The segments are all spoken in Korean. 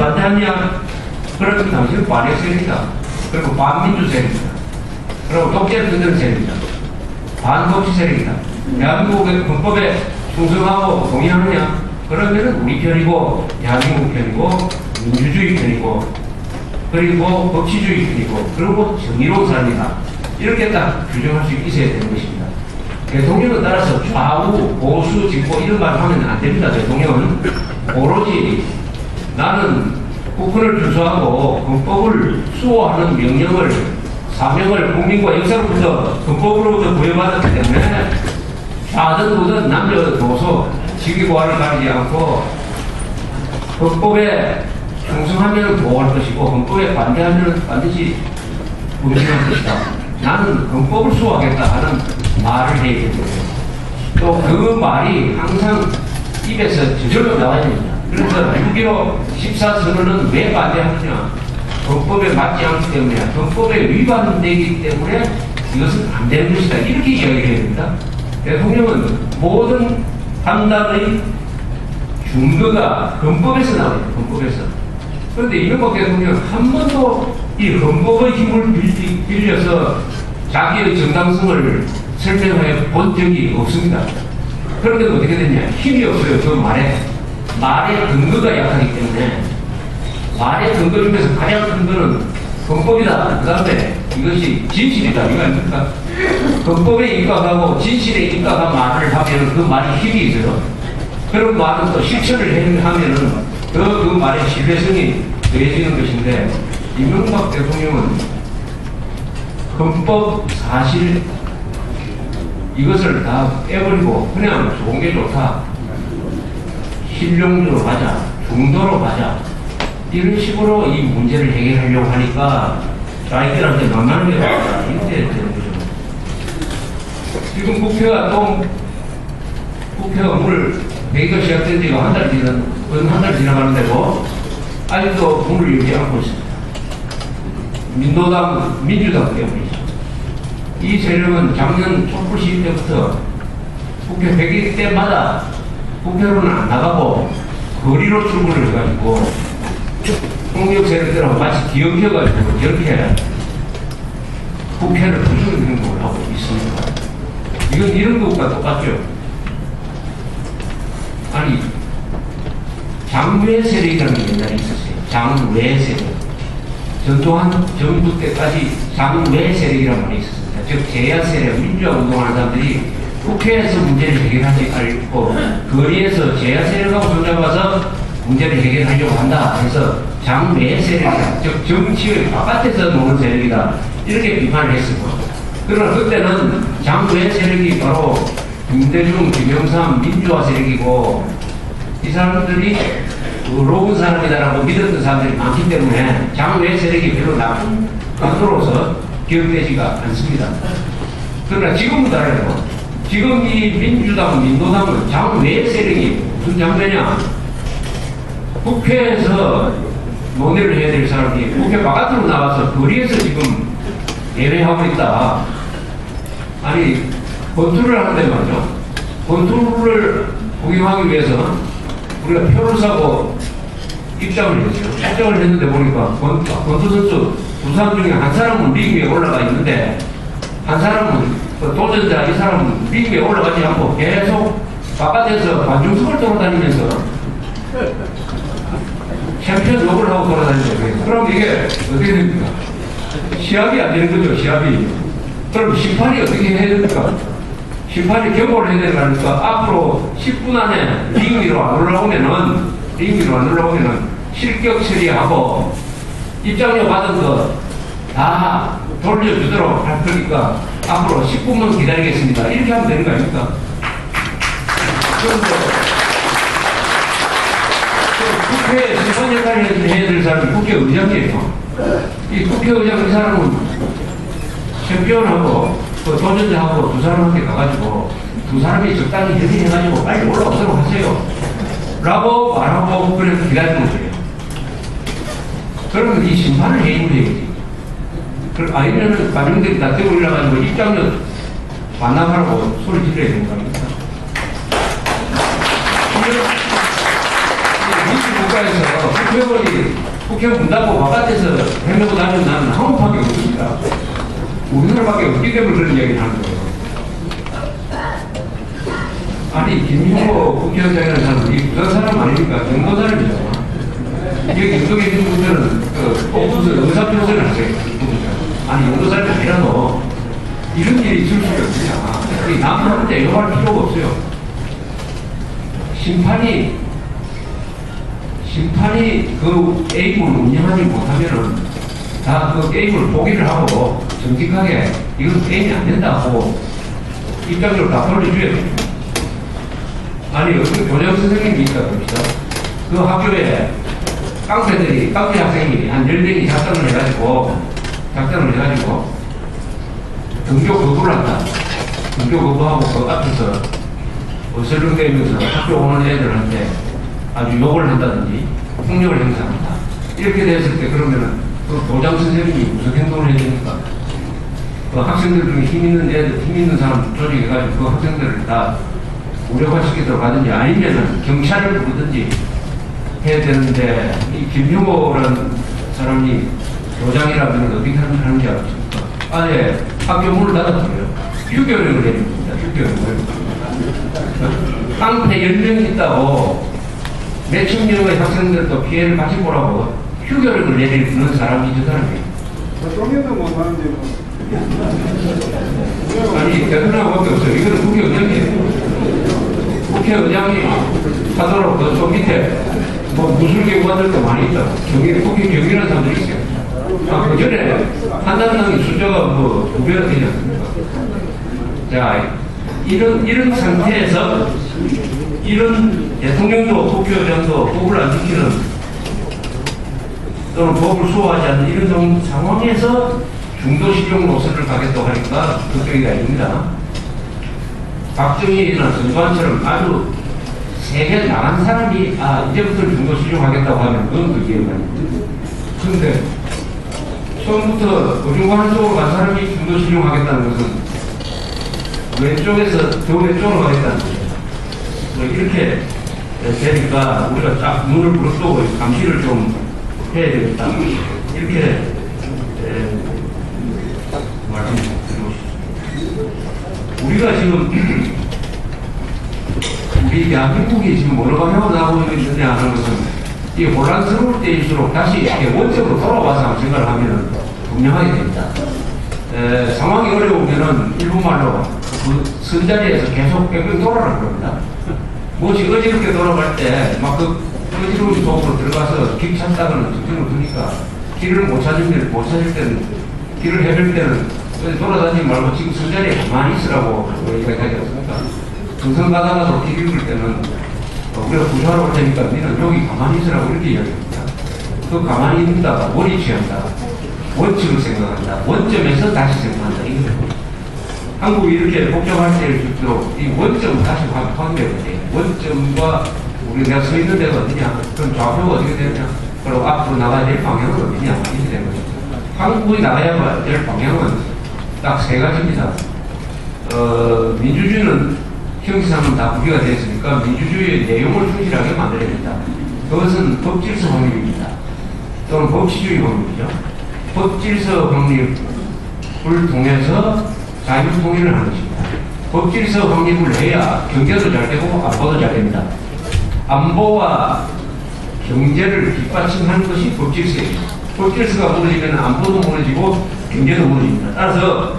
반대하냐? 그러면 당신은 반역 세력이다. 그리고 반민주 세력이다. 그리고 독재를 흔드는 세력이다. 반독재 세력이다. 대한민국의 헌법에 충성하고 동의하느냐? 그러면은 우리 편이고, 대한민국 편이고, 민주주의 편이고, 그리고 법치주의 편이고, 그리고 정의로운 사람이다. 이렇게 딱 규정할 수 있어야 되는 것입니다. 대통령은 따라서 좌우, 보수, 진보 이런 말 하면 안 됩니다. 대통령은 오로지 나는 국권을 준수하고 헌법을 수호하는 명령을, 사명을 국민과 역사로부터 헌법으로부터 부여받았기 때문에 좌든 우든 남녀노소 직위고하를 가리지 않고 헌법에 충성하면 보호할 것이고 헌법에 반대하면 반드시 문제할 것이다. 나는 헌법을 수호하겠다 하는 말을 해야 됩니다. 또 그 말이 항상 입에서 저절로 나와야 됩니다. 그래서 6.15 14선언은 왜 반대하느냐? 헌법에 맞지 않기 때문에, 헌법에 위반되기 때문에 이것은 안 되는 것이다. 이렇게 이야기를 해야 됩니다. 대통령은 모든 판단의 중도가 헌법에서 나와요. 헌법에서. 그런데 이명박 대통령 한 번도 이 헌법의 힘을 빌려서 자기의 정당성을 설명해 본 적이 없습니다. 그런데 어떻게 됐냐? 힘이 없어요. 그 말의 근거가 약하기 때문에. 말의 근거 중에서 가장 큰 거는 헌법이다. 그 다음에 이것이 진실이다. 이거 아닙니까? 헌법에 입각하고 진실에 입각한 말을 하면 그 말이 힘이 있어요. 그런 말은 또 실천을 하면은 그 말의 신뢰성이 더해지는 것인데, 이명박 대통령은 헌법, 사실, 이것을 다 빼버리고 그냥 좋은 게 좋다. 실용적으로 가자. 중도로 가자. 이런 식으로 이 문제를 해결하려고 하니까 자기들한테 만만하게 이렇게 되는 거죠. 지금 국회가 오늘 회의가 시작된 지가 한 달 지나가는데도 아직도 문을 열지 않고 있습니다. 민주당 때문이죠. 이 세력은 작년 촛불 시위 때부터 국회 회기 때마다 국회로는 안 나가고 거리로 출근을 해가지고 폭력 세력들하고 마치 기억해가지고 이렇게 국회를 부수는 행동을 하고 있습니다. 이건 이런 것과 똑같죠. 아니, 장외 세력이라는 게 옛날에 있었어요. 장외 세력. 전통한 정부 때까지 장외 세력이라는 말이 있었습니다. 즉, 제야 세력, 민주화 운동하는 사람들이 국회에서 문제를 해결하지 않고 거리에서 제야 세력하고 손잡아서 문제를 해결하려고 한다. 그래서 장외 세력이다. 즉, 정치의 바깥에서 노는 세력이다. 이렇게 비판을 했습니다. 그러나 그때는 장외 세력이 바로 김대중, 김영삼 민주화 세력이고, 이 사람들이 의로운 사람이다라고 믿었던 사람들이 많기 때문에 장외 세력이 별로 나쁜 것으로서 기억되지가 않습니다. 그러나 지금은 달라요. 지금 이 민주당, 민노당은 장외 세력이 무슨 장외냐? 국회에서 논의를 해야 될 사람이 국회 바깥으로 나와서 거리에서 지금 예배하고 있다. 아니, 권투를 하는데 말이죠. 권투를 구경하기 위해서 우리가 표를 사고 입장을 했어요. 입장을 했는데 보니까 권투 선수 두 사람 중에 한 사람은 링 위에 올라가 있는데 한 사람은 도전자 이 사람은 링 위에 올라가지 않고 계속 바깥에서 관중석을 돌아다니면서 챔피언 욕을 하고 돌아다니는. 그럼 이게 어떻게 됩니까? 시합이 안 되는 거죠. 시합이. 그럼 심판이 어떻게 해야 됩니까? 심판이 경고를 해야 되니까 앞으로 10분 안에 링 위로 안 올라오면은 실격 처리하고 입장료 받은 거 다 돌려주도록 할 거니까 앞으로 10분만 기다리겠습니다. 이렇게 하면 되는 거 아닙니까? 그런데 국회 심판 역할을 해야 될 사람이 국회의장이에요. 이 국회의장 이 사람은 챔피언하고 그 도전자하고 두 사람한테 가가지고 두 사람이 적당히 협의해가지고 빨리 올라오도록 하세요. 라고 말하고 그래서 기다리는 거예요. 그러면 이 심판을 해임을 해야지. 아니면은 가정들이 다 들고 올라가지고 입장료 반납하라고 소리 질러야 되는 거 아닙니까? 국가에서 국회의원 문 닫고 바깥에서 해내고 다니면 나는 한국밖에 없습니다. 우리나라밖에 없기 때문에 그런 이야기를 하는 거예요. 아니, 김용호 국회의원장이라는 사람은 이 부산 사람 아닙니까? 경도 사람이죠. 여기 경도에 있는 분들은 옥수수 의사표현을 하세요. 아니, 경도 사람이 아니라도 이런 일이 있을 수가 없냐. 남한테 이용할 필요가 없어요. 심판이 그 게임을 운영하지 못하면은 다 그 게임을 포기를 하고 정직하게 이건 게임이 안 된다고 입장적으로 다 돌려줘야 됩니다. 아니, 어떤 교장 선생님이 있다 봅시다. 그 학교에 깡패 학생이 한 10명이 작전을 해가지고 등교 거부를 한다. 등교 거부하고 그 앞에서 어슬렁대면서 학교 오는 애들한테 아주 욕을 한다든지 폭력을 행사한다. 이렇게 됐을 때 그러면은 그 교장 선생님이 무슨 행동을 해야 됩니까? 그 학생들 중에 힘 있는 사람 조직해가지고 그 학생들을 다 무력화시키도록 하든지 아니면은 경찰을 부르든지 해야 되는데 이 김용호라는 사람이 교장이라면 어떻게 하는지 알았습니까? 아예 학교 문을 닫아버려요. 휴교령을 내립니다. 휴교령을. 깡패 10명이 있다고 몇천 명의 학생들도 피해를 같이 보라고 휴교령을 내리는 사람이 저 사람이에요. 정리도 못하는데 뭐. 아니, 대통령밖에 없어요. 이거는 국회의장이에요. 국회의장이 하도록 저 밑에 뭐 무술계 의원들도 많이 있다. 국회 경위라는 사람들이 있어요. 그 전에 한나라당의 숫자가 뭐 2배가 되지 않습니까? 자, 이런 상태에서 이런 대통령도 국회의장도 법을 안 지키는 또는 법을 수호하지 않는 이런 상황에서 중도실용 노선을 가겠다고 하니까 걱정이 아닙니다. 박정희나 전두환처럼 아주 세게 나간 사람이 이제부터 중도실용하겠다고 하면 그건 그 이해가 아닙니다. 그런데 처음부터 의중관 쪽으로 간 사람이 중도실용하겠다는 것은 왼쪽에서 더 왼쪽으로 가겠다는 거예요. 뭐 이렇게 되니까 우리가 딱 눈을 부릅뜨고 감시를 좀 해야 되겠다. 이렇게 말씀드리고 싶습니다. 우리가 지금 우리 대한민국이 지금 어느 방향으로 나가고 있느냐 하는 것은 이 혼란스러울 때일수록 다시 원점으로 돌아와서 한번 생각을 하면 분명하게 됩니다. 상황이 어려우면은 일본말로 그 선자리에서 계속 뺑뺑 돌아라는 겁니다. 무엇이 어지럽게 돌아갈 때 막 그 어지러운 속으로 들어가서 길 찾다가는 정신을 두니까 길을 못 찾을 때는 길을 헤맬 때는 돌아다니지 말고 지금 선자리에 가만히 있으라고 얘기하지 않습니까? 정선 가다가도 길 읽을 때는 우리가 구조하러 올 테니까 너는 여기 가만히 있으라고 이렇게 이야기합니다. 그 가만히 있다가 원이 취한다. 원칙을 생각한다. 원점에서 다시 생각한다. 이거예요. 한국이 이렇게 복잡할 때일수록 이 원점을 다시 확인해야 돼요. 원점과 우리 내가 서 있는 데가 어디냐? 그럼 좌표가 어떻게 되느냐? 그리고 앞으로 나가야 될 방향은 어디냐? 이렇게 되는 거죠. 한국이 나가야 될 방향은 딱 세 가지입니다. 민주주의는 형식상은 다 부기가 되었으니까 민주주의의 내용을 충실하게 만들어야 된다. 그것은 법질서 확립입니다. 또는 법치주의 확립이죠. 법질서 확립을 통해서 자유통일을 하는 것입니다. 법질서 확립을 해야 경제도 잘 되고 안보도 잘 됩니다. 안보와 경제를 뒷받침하는 것이 법질서입니다. 법질서가 무너지면 안보도 무너지고 경제도 무너집니다. 따라서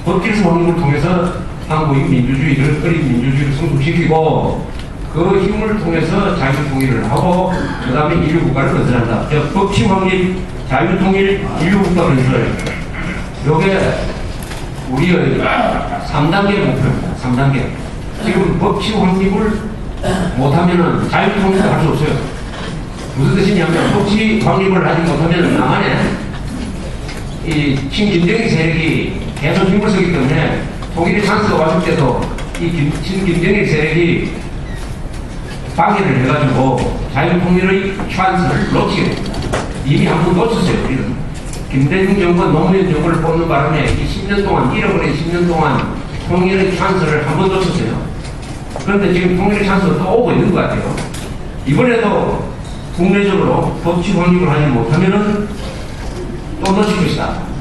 법질서 확립을 통해서 한국의 민주주의를 어린 민주주의를 성숙시키고 그 힘을 통해서 자유통일을 하고 그 다음에 인류국가를 건설한다. 법치 확립, 자유통일, 인류국가 건설. 요게 우리의 3단계 목표입니다. 3단계. 지금 법치 확립을 못하면은 자유통일을 할 수 없어요. 무슨 뜻이냐면 법치 확립을 하지 못하면 나만에 이 친김정일 세력이 계속 힘을 쓰기 때문에 통일의 찬스가 왔을 때도 이 친김정일 세력이 방해를 해가지고 자유통일의 찬스를 놓치게 됩니다. 이미 한 번 놓쳤어요. 우리는. 김대중 정권, 노무현 정권을 뽑는 바람에 이 10년 동안, 잃어버린 10년 동안 통일의 찬스를 한 번 놓쳤어요. 그런데 지금 통일의 찬스가 또 오고 있는 것 같아요. 이번에도 국내적으로 법치 확립을 하지 못하면은 또 늦을 것이다.